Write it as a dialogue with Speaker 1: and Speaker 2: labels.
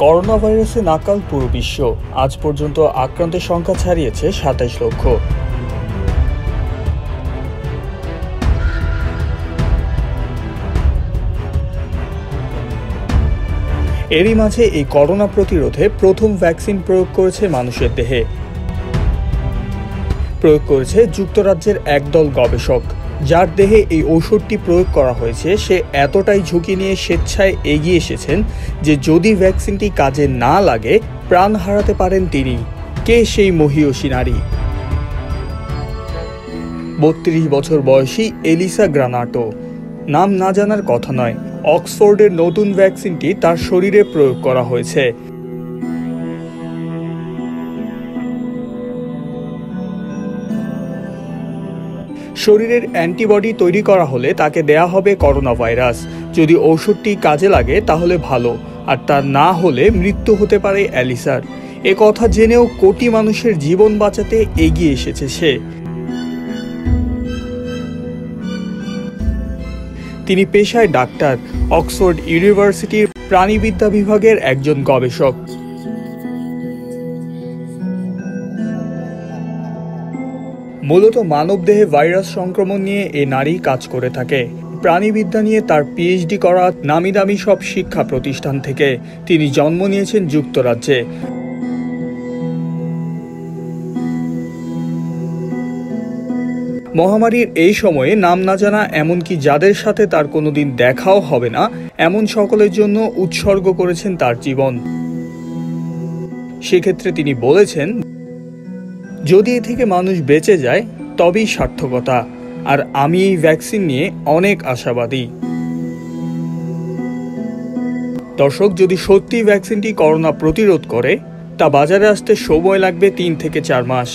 Speaker 1: Corona ভাইরাসে নাকাল পুরো বিশ্ব। আজ পর্যন্ত আক্রান্তের সংখ্যা ছাড়িয়েছে ২৭ লক্ষ। এরই মাঝে এই করোনা প্রতিরোধে প্রথম ভ্যাকসিন প্রয়োগ করেছে মানুষের দেহে। প্রয়োগ করেছে যুক্তরাজ্যের একদল গবেষক। যার দেহে এই ঔষধটি প্রয়োগ করা হয়েছে সে এতটাই ঝুঁকি নিয়ে স্বেচ্ছায় এগিয়ে এসেছেন যে যদি ভ্যাকসিনটি কাজে না লাগে প্রাণ হারাতে পারেন তিনি। কে সেই মহিয়সী নারী? ৩২ বছর বয়সী এলিসা গ্রানাটো। নাম না জানার কথা নয়, অক্সফোর্ডের নতুন ভ্যাকসিনটি তার শরীরে প্রয়োগ করা হয়েছে। শরীরের অ্যান্টিবডি তৈরি করা হলে তাকে দেয়া হবে করোনা ভাইরাস। যদি ঔষধটি কাজে লাগে তাহলে ভালো, আর তা না হলে মৃত্যু হতে পারে এলিসার। এ কথা জেনেও কোটি মানুষের জীবন বাঁচাতে এগিয়ে এসেছে সে। তিনি পেশায় ডাক্তার, অক্সফোর্ড ইউনিভার্সিটির প্রাণীবিদ্যা বিভাগের একজন গবেষক। মূলত মানবদেহে ভাইরাস সংক্রমণ নিয়ে এ নারী কাজ করে থাকে। প্রাণীবিদ্যা নিয়ে তার পিএইচডি করা নামি দামি সব শিক্ষা প্রতিষ্ঠান থেকে। তিনি জন্ম নিয়েছেন যুক্তরাজ্যে। মহামারীর এই সময়ে নাম না জানা, এমনকি যাদের সাথে তার কোনোদিন দেখাও হবে না, এমন সকলের জন্য উৎসর্গ করেছেন তার জীবন। সেক্ষেত্রে তিনি বলেছেন, যদি এ থেকে মানুষ বেঁচে যায় তবেই সার্থকতা। আর আমি এই ভ্যাকসিন নিয়ে অনেক আশাবাদী। দর্শক, যদি সত্যি ভ্যাকসিনটি করোনা প্রতিরোধ করে তা বাজারে আসতে সময় লাগবে ৩ থেকে ৪ মাস।